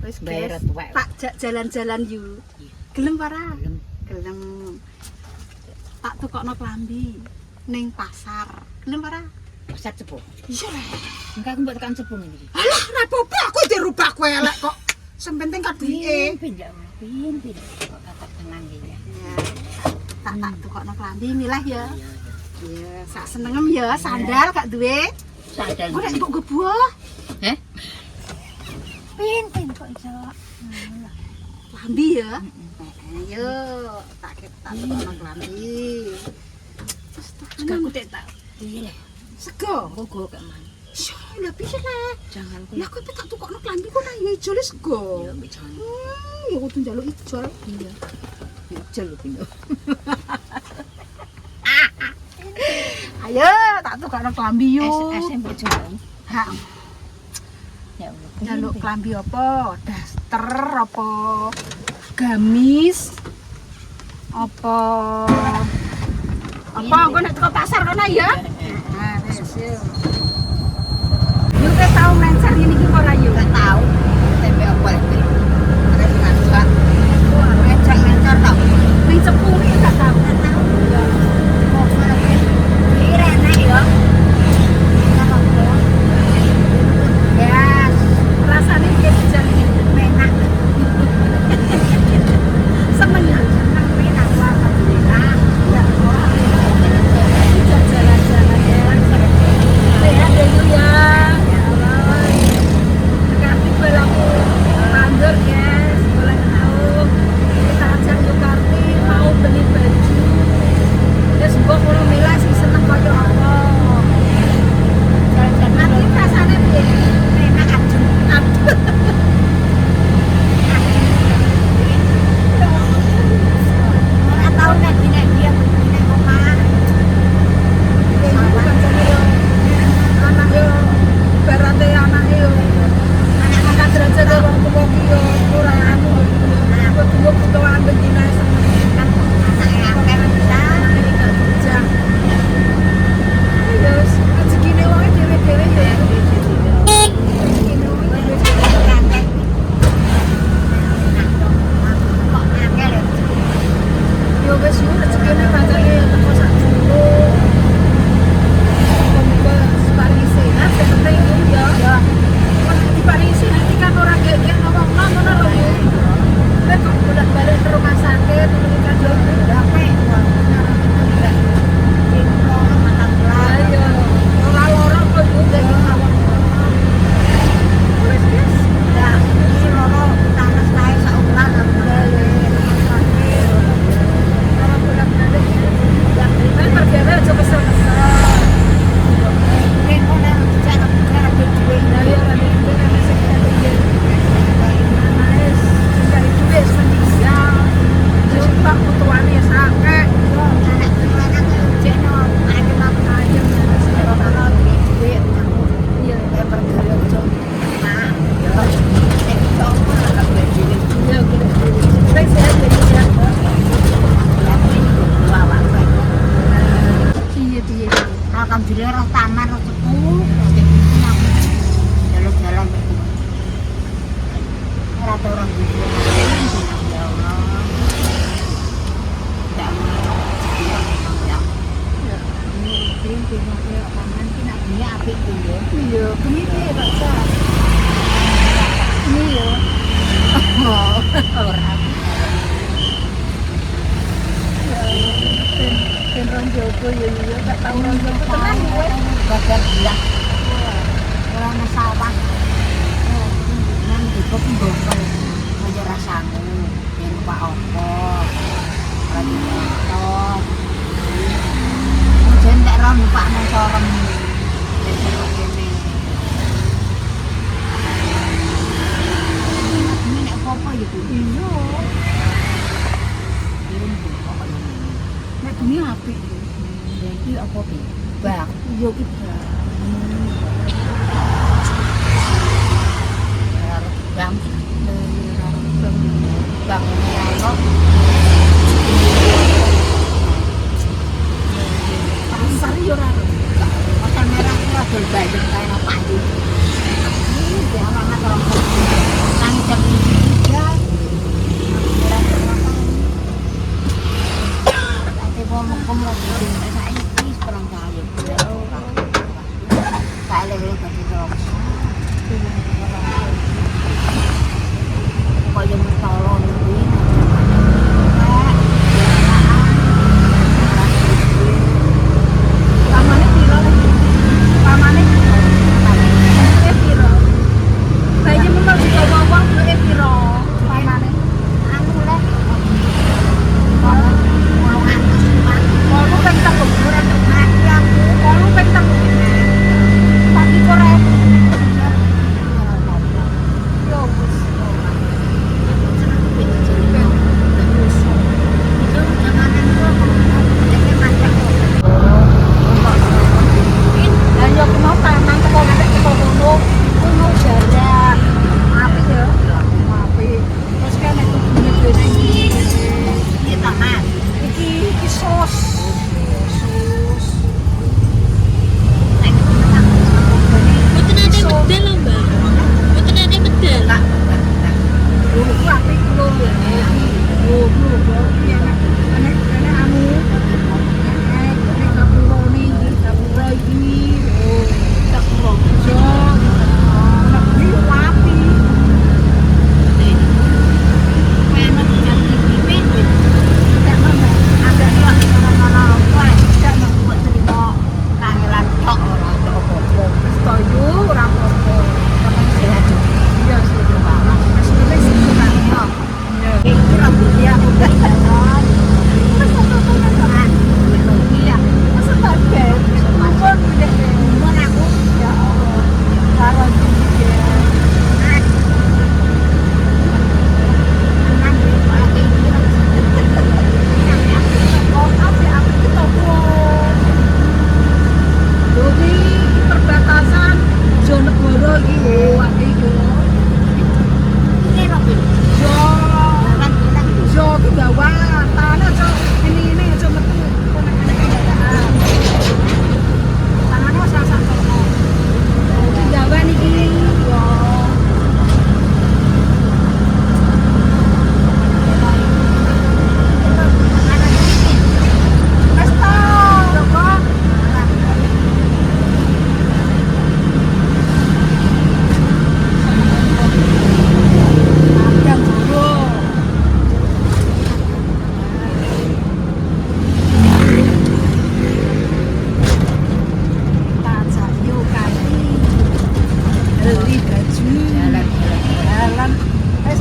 Wis bayar guys, tuwek. tak jak jalan-jalan yuk. Gelem ora? Gelem. Tak tukokno klambi ning pasar. Gelem ora? Pasar Cepu. Iya lah. Enggak aku mbok tekan Cepu iki. Alah, ora apa-apa aku dirubah kowe elek kok. Sing penting kadhuke. Pin. Kok kata tenang iki ya. Ya. Tak tukokno klambi milah ya. Iya, sak senengem ya sandal gak duwe. Sadar. Kok nek mbok gebuah. Heh? Pin kok iso. Klambi ya. Ayo, tak tukokno klambi. Juga aku tak piye le. Sego. Gogo gak man. Yo, lah piye lah. Jangan ku. Lah kowe tak tukokno klambi kok nang ijol sego. Ya mbok jangan. Ya kudu njaluk ijol. Iya. Ijol lho pino. Ayo, tak tukokno klambi yo. SMP jalan. Ha, Ya Allah. njaluk klambi apa? Daster apa? Gamis? Apa? Apa engko nek teko pasar kono ya? Nah, wis yo. Yo kowe tau mencar ngene iki ora yo? Gak tahu. Tempe apa iki? Ada ngajak. Wah, mencar tau. Ning Cepu iki gak tau. Kok malah iki enak ya. Ya, rasane piye jan enak. Seneng ya, seneng enak alhamdulillah. Ya, jalan-jalan ya. Sehat ya Yu ya. Ya Allah. Sekarang belaku mandor guys, boleh tahu. Kita ajak Yu Karti mau beli baju. Terus mbok ngono milas seneng kaya apa. Nanti rasanya piye? Enak adem. Ora tau nek dia nek omah. Anak yo, berarti anak yo. Anak angkat derajat yo wong tuwa ki yo ora anu. Aku tuwa butuhan begina seneng kan Anake akeh bisa. tinggal kerja. Yo, rezekine wong dhewe-dhewe yo. Rezekine wong dhewe-dhewe. Yo wis yo rezekine pancene yo teko sak jero. Semoga paling sehat, yang penting yo ya. Di paling sehat kan orang kayak ngomong ngono lho yo. Nek kok bolak-balik ke rumah sakit kan yo capek. Ayo, ora-ora kok yo jadi ngawak. Wis wis. Kalau bolak-balik ya kan pergiane aja kesel-kesel. Alhamdulillah roh taman roh cepu. Jalan-jalan. Ora tau orang gitu. Ya Allah. Ya Allah. Ini taman ki nak dunia apik ki yo. Iya, bengi piye Pak Sa? Ini yo. Ora. Ben ron jogo yo yo gak tau ron jogo tenan kowe. Bagian belah. Ora ana sawah. Nang dikop mbokol. Kaya rasamu. Yen Pak Opo. Ora ditonton. Jen nek ora numpak nang sorong. Ini nek apa ya Bu? Iya. Kirim Bu apa ini? Nek bengi apik. Iki apa Bi? Bak. Iya kita. Bang. Bang. Bang. Pasar yo ora. Pasar merah itu ada banyak kayak apa ini? Ini dia anak orang nang jam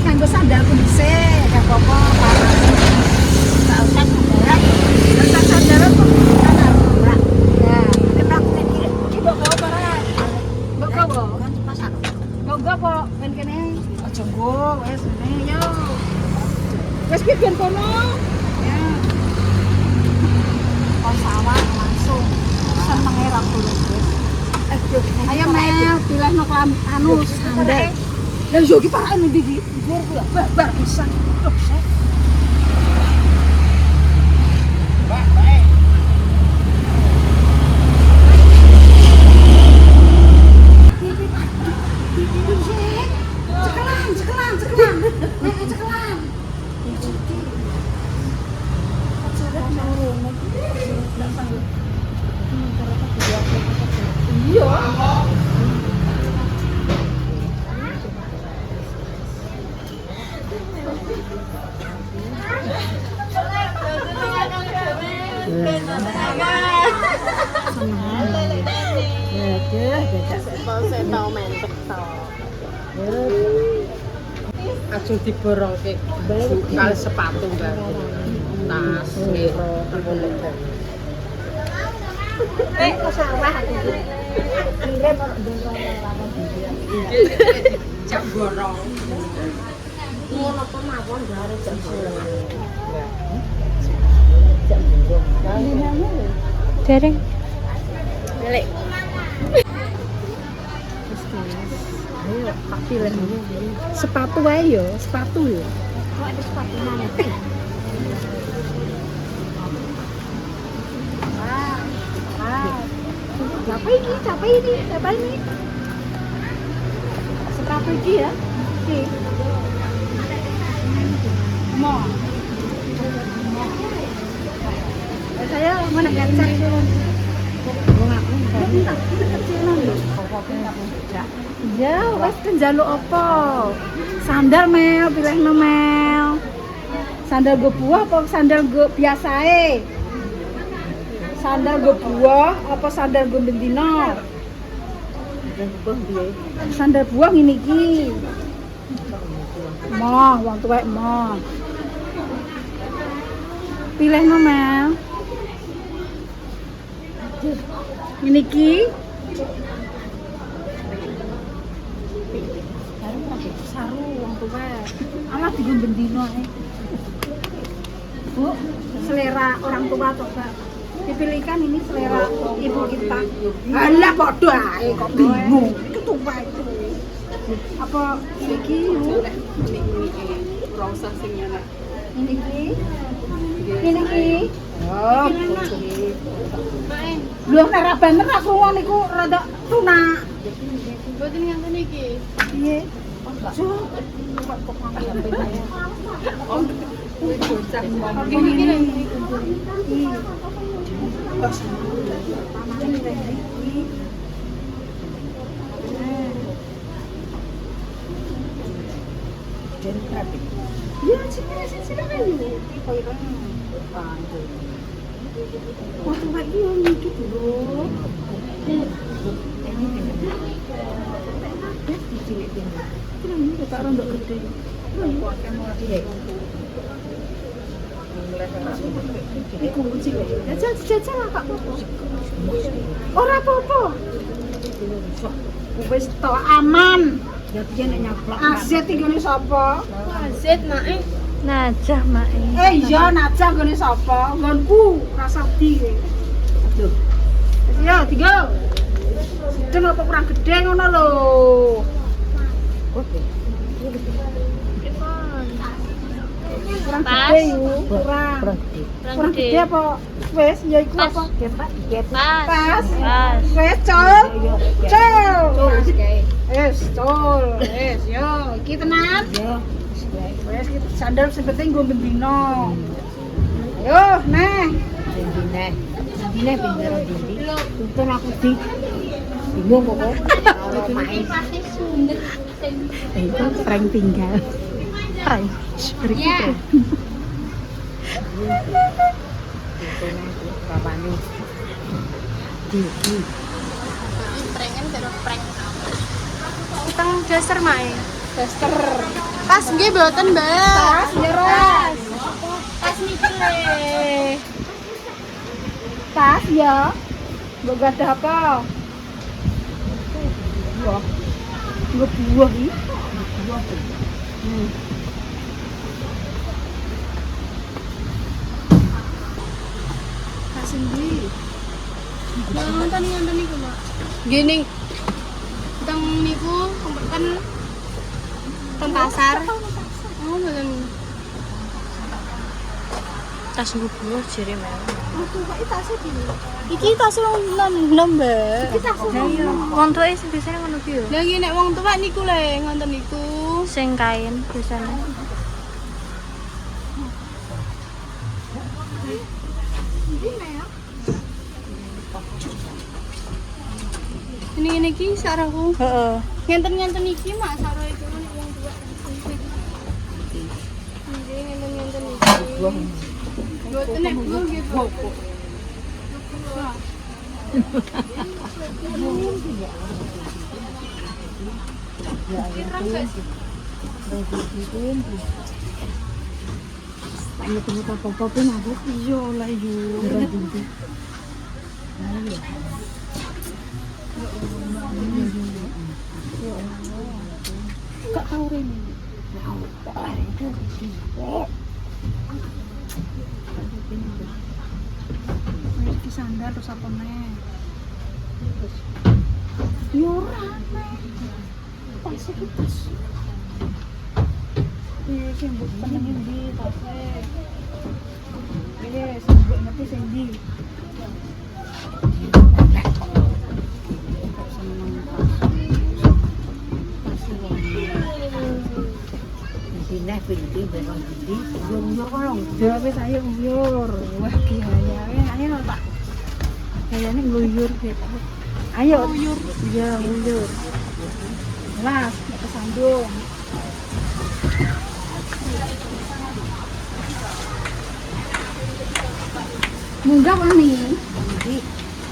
nganggo sandalku dhisik, gak apa-apa. Enggak usah sandaran. Rasa sandaran kok Kan harus gerak. ya, nek aku iki mbok gawa barang. Mbok gawa. Kan pasar. Mbok gawa apa ben kene? Aja nggo, wis ngene yo. Wis ki ben kono. Ya. Kau sawah langsung. Senenge ra turun wis. Ayo Mel, pilih no kelam anu sandal. Lah yo ki parake ndi iki? Dhuwur ku ya. Bar bisa. Loh, Sek. Langsung diborongke kali sepatu baru tas miro Kau sawah aku. Kirim orang dulu. jam borong Ngono apa mawon dari jam 10. Dereng. balik Ayo, tak pilih. Sepatu wae yo, sepatu yo. Kok ada sepatu mana? Siapa ini? Siapa ini? Siapa ini? Sepatu ini ya? Oke. Mau. Saya mana ngecek? Ya, wes kan jaluk apa? Sandal Mel, pilih no Mel. Sandal gue buah apa sandal gue biasa Sandal gue buah apa sandal gue bendino? Sandal buah ini ki. Mah, wong tuwek mah. Pilih no Mel. Ini ki. Saru wong tuwek. Alah digo bendino Bu, selera orang tua atau enggak? Dipilihkan ini selera ibu kita. Alah bodoh ae kok bingung. Itu tuwa itu. Apa iki? ora usah sing enak Ini ki. Ini ki. Oh, lho nek ra bener aku wong niku rada tunak. mboten ngaten iki Piye? Ya, sini ayo. Waktu lagi yang dikit dulu. Ini kita rontok gede. Iku kecil. Jajal lah Kak Popo. Ora apa-apa. Wis to aman. Ya piye nek nyaplok. Azet iki ngene sapa? Azet mae Najah mae. Iya, najah ngene sapa? Nggonku Rasadi. Aduh. Ya, tiga. Sedeng apa kurang gede ngono lho. Oke. Kurang Pas. gede yuk, kurang. Kurang gede apa? Wes, ya iku Pas. apa? Pas. Pas. Pas. Wes, col. Col. Kayak Wes, col. Wes, yo, iki tenan. ya. Wes, iki sandal sing penting nggo bendino. Ayo, neh. Dine pinter dindi. Untung aku di bingung kok. Kalau main Itu prank tinggal. Prank. Ya. bapaknya. Prankan baru prank. Utang dasar mae. Daster. Tas nggih mboten, Mbak. Tas nyeros. Tas niki le. Tas ya. Mbok gadah apa? Buah. Buah iki. Buah. Tas endi? Nonton niku, Mbak. Gini. Teng niku kan teng pasar. Oh, mboten. Tas buku jere men. Iki tas wong nom, Mbak. Iki tas Wong tuwa sing biasane ngono ki yo. Lah iki nek wong tuwa niku le ngonten niku. Sing kain biasane. Ini iki saraku. Heeh. Ngenten-ngenten iki mak saro itu nek wong tuwa. Nggih ngenten-ngenten iki. Mboten nek buah nggih buah. Ayo temu apa-apa pun aku iya lah yo. Kak tahu Rene. Iki sandal terus apa meneh? Yo ora meneh. Tas iki tas. Iya, sing mbok senengi ndi tase. Iya, sing mbok ngerti sing ndi. Pindah pilih berang di yur kolong. Jawabnya saya nguyur. Wah gaya. Ayo Pak. Kayaknya nguyur gitu. Ayo. Nguyur. Iya nguyur. Las, kesandung. Munggah wani.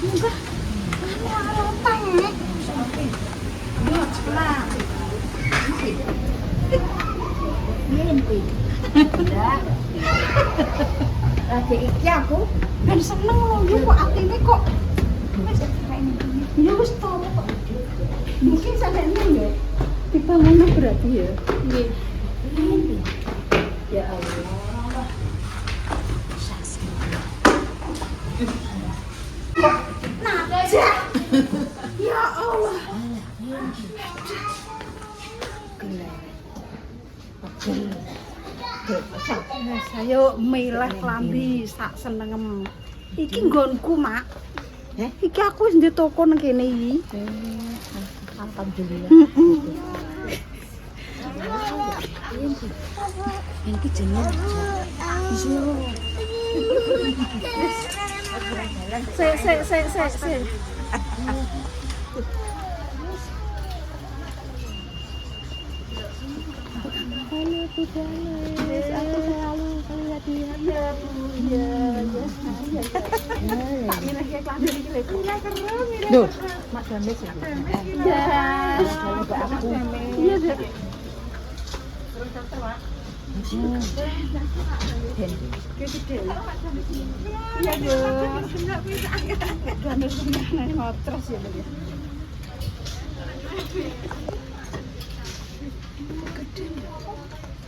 Munggah. Anu arotang. Yo celah. Mimpi. Lagi iki aku ben seneng lho kok atine kok wis kayak ya wis to kok. Mungkin sampe nang ya dibangun berarti ya. Nggih. Ya Allah. Najah. Ya Allah. Saya milih klambi sak senengem. Iki nggonku, Mak. Iki aku wis ndek toko nang kene iki. Alhamdulillah. Iki jeneng. Se. Aku selalu melihat dia. Duh, Mak Damis ya. Iya, Dek. Iya, Dek. Ngotros ya, Dek.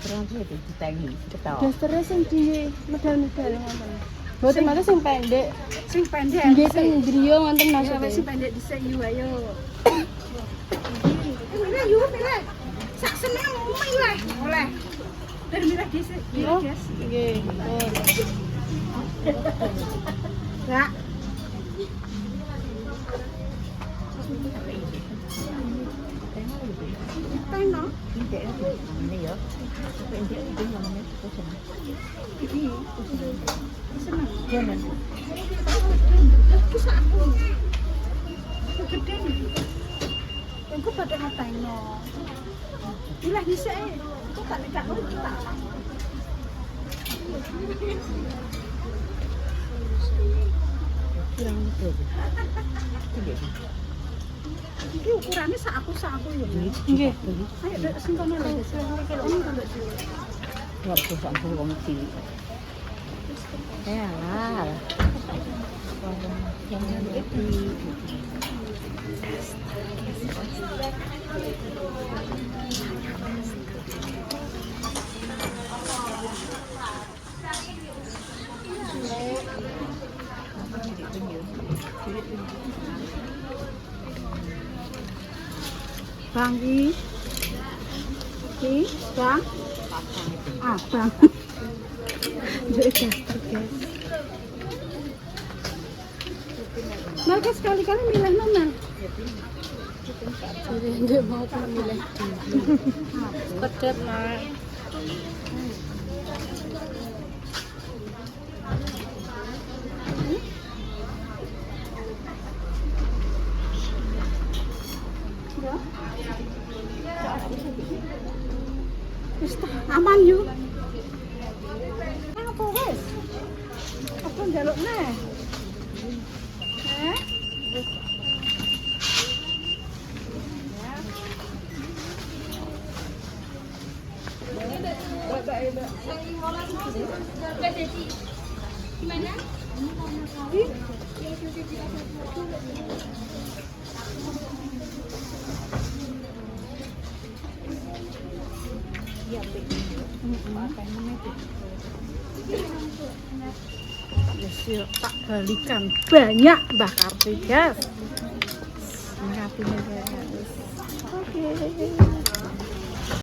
Terus itu ditengi, ketawa. Dasternya sing di medal-medal ngoten. Mboten mate sing pendek. Sing pendek. Nggih teng griya ngoten Ya maksudnya. wis sing pendek dhisik yu ayo. Milih yu milih. Sak seneng milih. Oleh. Dan milih dhisik. Oh, nggih. Kak. Teno. Tidak ini ya. Tidak itu namanya senang. Iki. Seneng. Jangan. Bisa aku. Gede nih. Engko pada ngataino. Milih dhisik. Kok tak nek kok tak. Kurang itu. Tidak. Ini ukurannya sak aku ya. Nggih. Ayo dek sing kono lho. Ini kan dek. Ya aku sampe wong cilik. Ya lah. Yang itu. Bang Bang. Ah, Bang. Jadi gaster, guys. Mereka sekali-kali milih mana? Jadi dia mau milih. Pedet nak. Ya. Wis aman yuk. Apa wis? Apa njaluk neh? Yes, yuk tak balikan banyak Mbah Karti, guys. Ngapain guys? Oke.